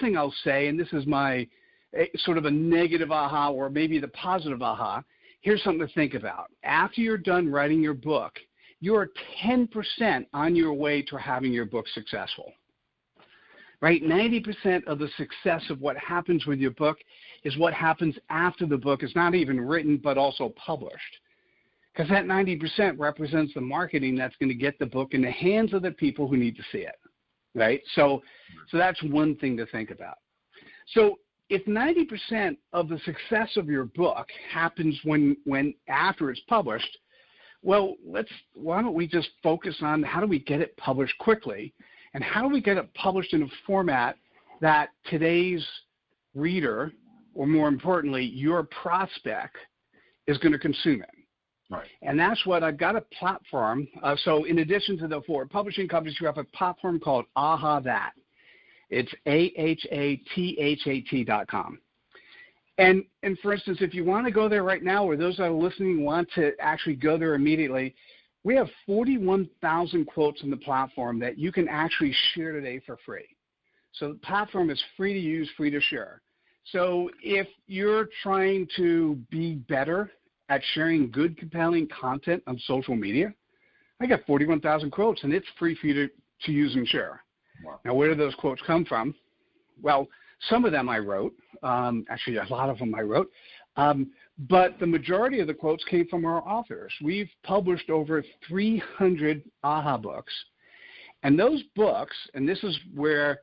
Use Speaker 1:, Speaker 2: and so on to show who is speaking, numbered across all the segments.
Speaker 1: thing I'll say, and this is my sort of a negative aha or maybe the positive aha, here's something to think about. After you're done writing your book, you're 10% on your way to having your book successful. Right? 90% of the success of what happens with your book is what happens after the book is not even written but also published. Because that 90% represents the marketing that's going to get the book in the hands of the people who need to see it. Right? So that's one thing to think about. So if 90% of the success of your book happens when after it's published, well, why don't we just focus on how do we get it published quickly, and how do we get it published in a format that today's reader, or more importantly, your prospect, is going to consume it.
Speaker 2: Right.
Speaker 1: And that's what I've got a platform. So in addition to the 4 publishing companies, you have a platform called Aha That. It's ahathat.com. And for instance, if you want to go there right now, or those that are listening want to actually go there immediately, we have 41,000 quotes on the platform that you can actually share today for free. So the platform is free to use, free to share. So if you're trying to be better at sharing good, compelling content on social media, I got 41,000 quotes, and it's free for you to use and share.
Speaker 2: Wow.
Speaker 1: Now, where do those quotes come from? Well, some of them I wrote. Actually, a lot of them I wrote. But the majority of the quotes came from our authors. We've published over 300 AHA books. And those books, and this is where,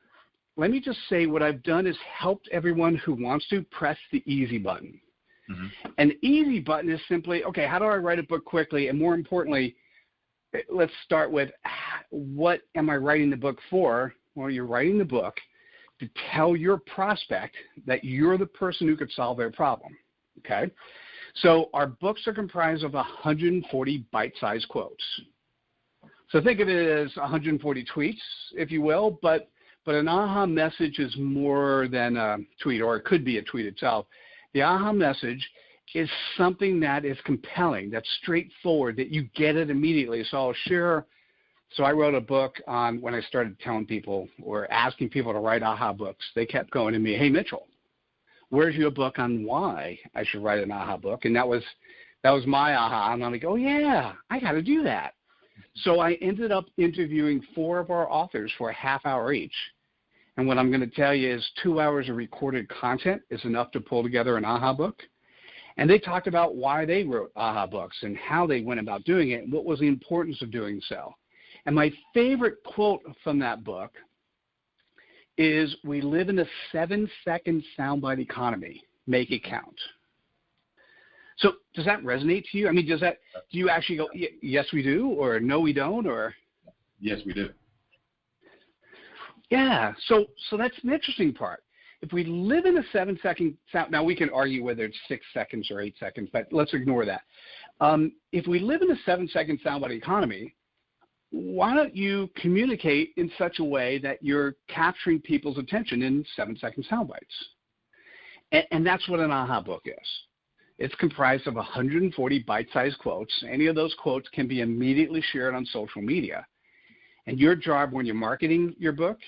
Speaker 1: let me just say what I've done is helped everyone who wants to press the easy button. Mm-hmm. And the easy button is simply, okay, how do I write a book quickly? And more importantly, let's start with what am I writing the book for? Well, you're writing the book to tell your prospect that you're the person who could solve their problem, okay? So our books are comprised of 140 bite-sized quotes. So think of it as 140 tweets, if you will, but an AHA message is more than a tweet, or it could be a tweet itself. The AHA message is something that is compelling, that's straightforward, that you get it immediately. So I'll share. So I wrote a book on when I started telling people or asking people to write AHA books. They kept going to me, hey, Mitchell, where's your book on why I should write an AHA book? And that was my AHA. And I'm like, oh, yeah, I got to do that. So I ended up interviewing 4 of our authors for a half hour each. And what I'm going to tell you is 2 hours of recorded content is enough to pull together an AHA book. And they talked about why they wrote AHA books and how they went about doing it and what was the importance of doing so. And my favorite quote from that book is, we live in a 7-second soundbite economy. Make it count. So does that resonate to you? I mean, do you actually go, yes, we do, or no, we don't, or?
Speaker 2: Yes, we do.
Speaker 1: Yeah, so that's an interesting part. If we live in a 7-second sound, now we can argue whether it's 6 seconds or 8 seconds, but let's ignore that. If we live in a 7-second soundbite economy, why don't you communicate in such a way that you're capturing people's attention in 7-second sound bites? And that's what an AHA book is. It's comprised of 140 bite-sized quotes. Any of those quotes can be immediately shared on social media. And your job when you're marketing your book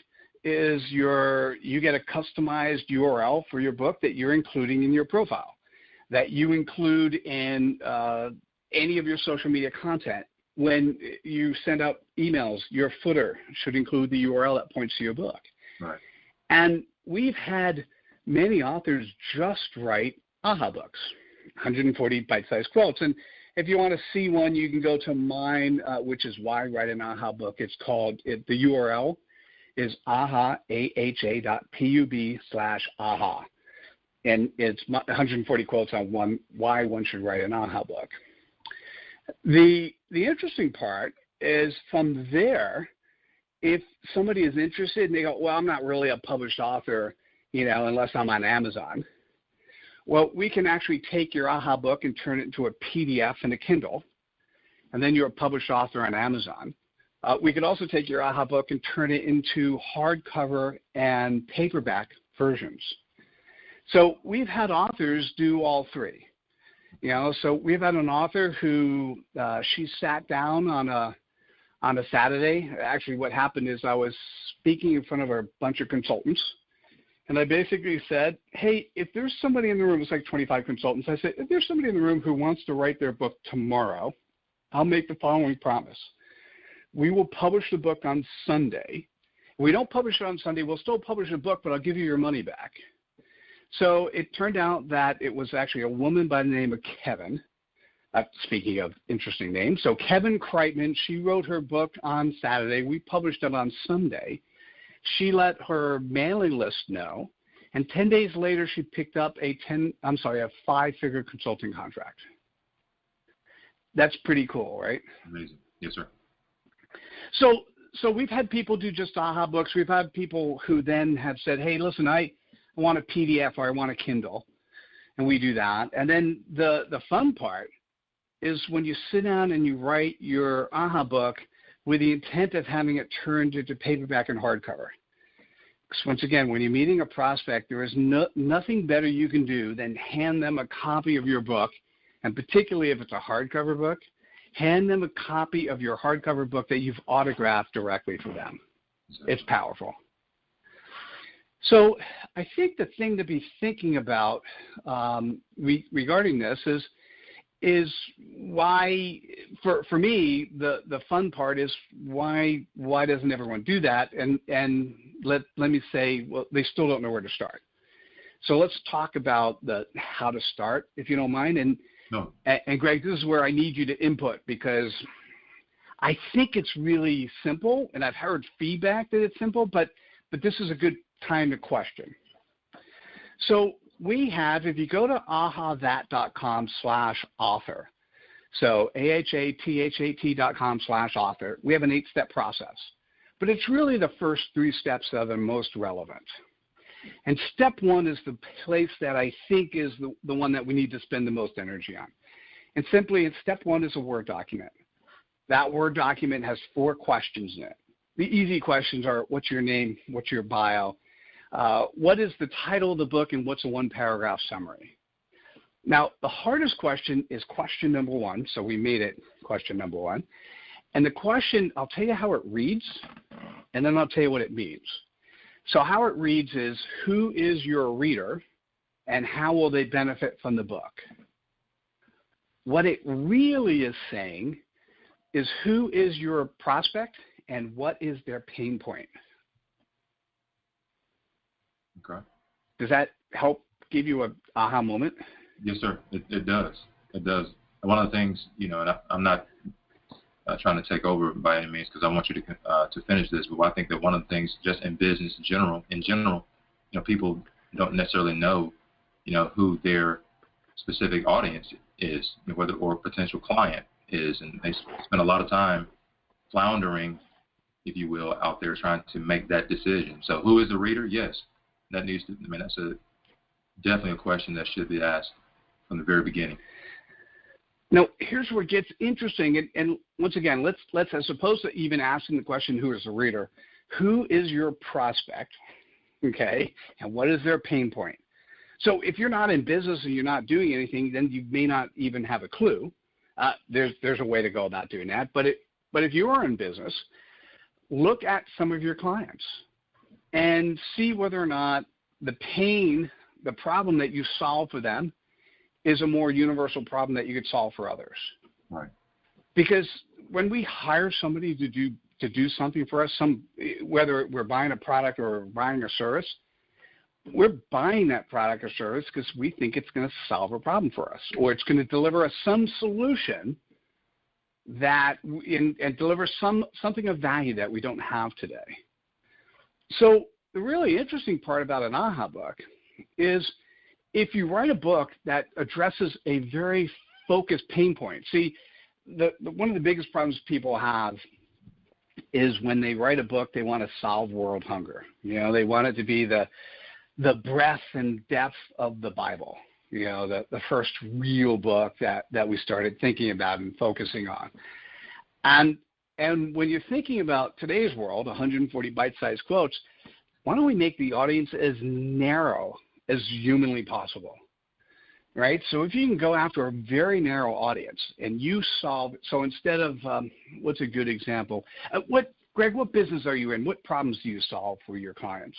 Speaker 1: is you get a customized URL for your book that you're including in your profile, that you include in any of your social media content. When you send out emails, your footer should include the URL that points to your book.
Speaker 2: Right.
Speaker 1: And we've had many authors just write AHA books, 140 bite-sized quotes. And if you want to see one, you can go to mine, which is Why Write an AHA Book. It's called, the URL is aha.pub/AHA. And it's 140 quotes on why one should write an AHA book. The interesting part is from there, if somebody is interested and they go, well, I'm not really a published author, unless I'm on Amazon. Well, we can actually take your AHA book and turn it into a PDF and a Kindle, and then you're a published author on Amazon. We could also take your AHA book and turn it into hardcover and paperback versions. So we've had authors do all three. So we've had an author who she sat down on a Saturday. Actually, what happened is I was speaking in front of a bunch of consultants, And I basically said, hey, if there's somebody in the room, it's like 25 consultants. I said, if there's somebody in the room who wants to write their book tomorrow, I'll make the following promise. We will publish the book on Sunday. If we don't publish it on Sunday, we'll still publish the book, but I'll give you your money back. So it turned out that it was actually a woman by the name of Kevin. Speaking of interesting names. So Kevin Kreitman, she wrote her book on Saturday. We published it on Sunday. She let her mailing list know, and 10 days later she picked up a 5-figure consulting contract. That's pretty cool, right?
Speaker 2: Amazing. Yes, sir.
Speaker 1: So we've had people do just aha books. We've had people who then have said, hey, listen, I want a PDF or I want a Kindle, and we do that. And then the fun part is when you sit down and you write your aha book with the intent of having it turned into paperback and hardcover. Because once again, when you're meeting a prospect, there is nothing better you can do than hand them a copy of your book, and particularly if it's a hardcover book, hand them a copy of your hardcover book that you've autographed directly for them. It's powerful. So I think the thing to be thinking about regarding this is why, for me, the fun part is why doesn't everyone do that? And let me say, well, they still don't know where to start. So let's talk about how to start, if you don't mind. And Greg, this is where I need you to input, because I think it's really simple, and I've heard feedback that it's simple, but this is a good time to question. So we have, if you go to ahathat.com/author, so ahathat.com/author, we have an 8-step process. But it's really the first 3 steps that are the most relevant. And step 1 is the place that I think is the one that we need to spend the most energy on. And simply, step 1 is a Word document. That Word document has 4 questions in it. The easy questions are, what's your name, what's your bio, what is the title of the book, and what's a 1-paragraph summary? Now, the hardest question is question number 1, so we made it question number 1. And the question, I'll tell you how it reads, and then I'll tell you what it means. So how it reads is, who is your reader, and how will they benefit from the book? What it really is saying is, who is your prospect, and what is their pain point?
Speaker 2: Okay.
Speaker 1: Does that help give you an aha moment?
Speaker 2: Yes, sir. It does. It does. One of the things, and I'm not trying to take over by any means, because I want you to finish this, but I think that one of the things, just in business in general, people don't necessarily know, who their specific audience is, whether or potential client is, and they spend a lot of time floundering, if you will, out there trying to make that decision. So, who is the reader? Yes. That needs to. That's definitely a question that should be asked from the very beginning.
Speaker 1: Now, here's where it gets interesting, and once again, let's as opposed to even asking the question, who is the reader, who is your prospect, okay, and what is their pain point? So if you're not in business and you're not doing anything, then you may not even have a clue. There's a way to go about doing that, but if you are in business, look at some of your clients and see whether or not the problem that you solve for them is a more universal problem that you could solve for others.
Speaker 2: Right.
Speaker 1: Because when we hire somebody to do something for us, whether we're buying a product or buying a service, we're buying that product or service because we think it's going to solve a problem for us, or it's going to deliver us some solution and deliver something of value that we don't have today. So the really interesting part about an aha book is if you write a book that addresses a very focused pain point. See, one of the biggest problems people have is when they write a book, they want to solve world hunger. They want it to be the breadth and depth of the Bible, the first real book that we started thinking about and focusing on. And when you're thinking about today's world, 140 bite-sized quotes, why don't we make the audience as narrow as humanly possible, right? So if you can go after a very narrow audience and you solve, so instead of, what's a good example? Greg, what business are you in? What problems do you solve for your clients?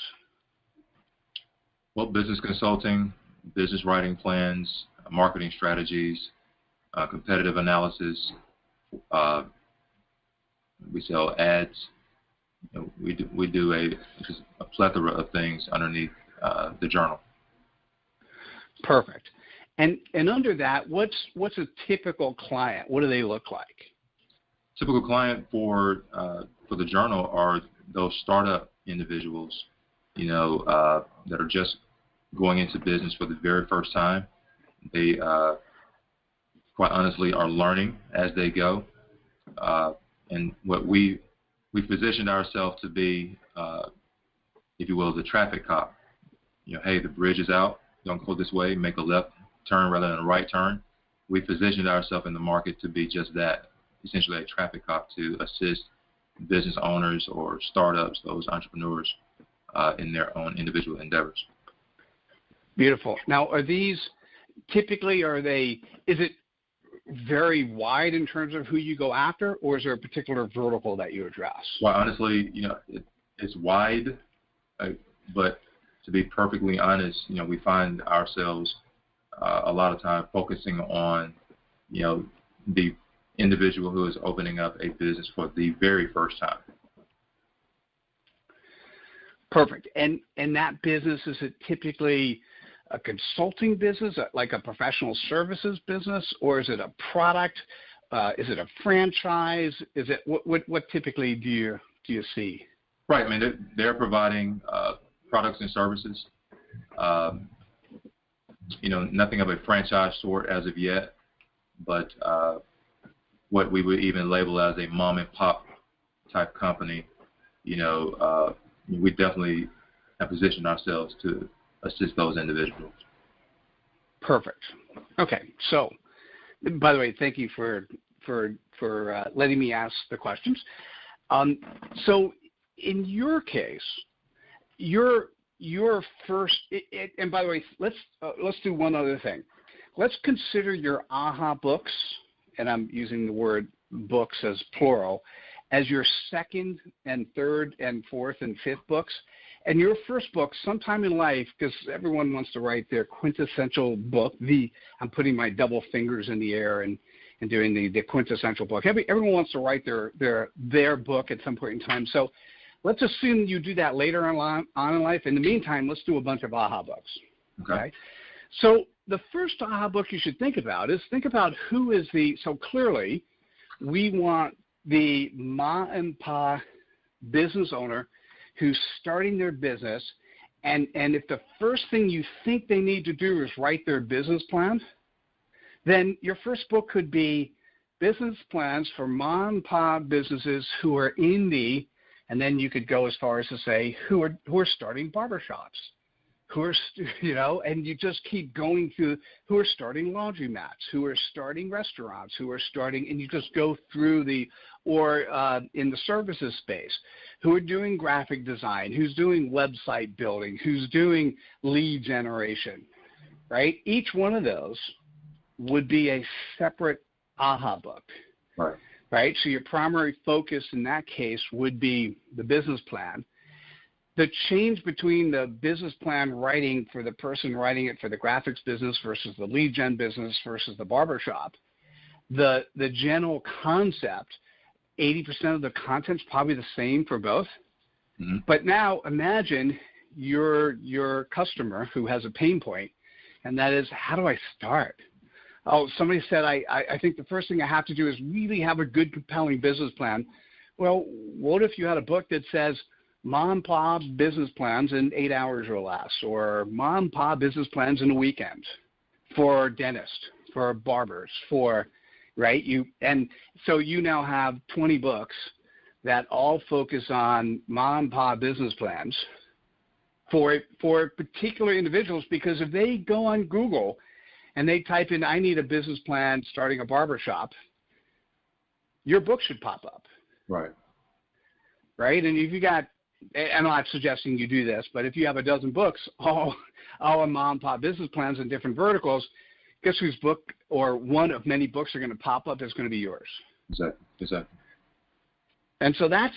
Speaker 2: Well, business consulting, business writing plans, marketing strategies, competitive analysis. Uh, we sell ads. We do just a plethora of things underneath the journal.
Speaker 1: Perfect. And under that, what's a typical client? What do they look like?
Speaker 2: Typical client for the journal are those startup individuals, that are just going into business for the very first time. They quite honestly are learning as they go, and what we positioned ourselves to be, if you will, the traffic cop. Hey, the bridge is out. Don't go this way. Make a left turn rather than a right turn. We positioned ourselves in the market to be just that, essentially a traffic cop to assist business owners or startups, those entrepreneurs, in their own individual endeavors.
Speaker 1: Beautiful. Now, is it very wide in terms of who you go after, or is there a particular vertical that you address?
Speaker 2: Well, honestly, it's wide, but to be perfectly honest, we find ourselves a lot of time focusing on, the individual who is opening up a business for the very first time.
Speaker 1: Perfect. And that business, is it typically a consulting business, like a professional services business, or is it a product? Is it a franchise? Is it what typically do you see?
Speaker 2: Right. I mean, they're providing products and services. Nothing of a franchise sort as of yet, but what we would even label as a mom and pop type company. We definitely have positioned ourselves to assist those individuals.
Speaker 1: Perfect. Okay. So, by the way, thank you for letting me ask the questions. So, in your case, your first, and by the way, let's do one other thing. Let's consider your AHA books, and I'm using the word books as plural, as your second and third and fourth and fifth books. And your first book, sometime in life, because everyone wants to write their quintessential book, I'm putting my double fingers in the air and doing the quintessential book. Everyone wants to write their book at some point in time. So let's assume you do that later on in life. In the meantime, let's do a bunch of AHA books. Okay? So the first AHA book you should think about who is so clearly we want the ma and pa business owner who's starting their business, and if the first thing you think they need to do is write their business plan, then your first book could be business plans for mom and pop businesses who are indie, and then you could go as far as to say who are starting barbershops, who are and you just keep going through who are starting laundromats, who are starting restaurants, who are starting, and you just go through in the services space, who are doing graphic design, who's doing website building, who's doing lead generation, right? Each one of those would be a separate AHA book, right? So your primary focus in that case would be the business plan. The change between the business plan writing for the person writing it for the graphics business versus the lead gen business versus the barbershop, the general concept, 80% of the content's probably the same for both. Mm-hmm. But now imagine your customer who has a pain point, and that is, how do I start? Oh, somebody said, I think the first thing I have to do is really have a good, compelling business plan. Well, what if you had a book that says, mom and pop business plans in 8 hours or less, or mom and pop business plans in a weekend for dentists, for barbers, right? And so you now have 20 books that all focus on mom and pop business plans for particular individuals, because if they go on Google and they type in, I need a business plan starting a barbershop, your book should pop up.
Speaker 2: Right.
Speaker 1: Right? And if you got, I'm not suggesting you do this, but if you have a dozen books, all on mom and pop business plans in different verticals, guess whose book or one of many books are going to pop up is going to be yours.
Speaker 2: Exactly.
Speaker 1: And so that's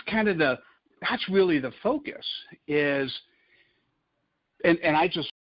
Speaker 1: really the focus is, and I just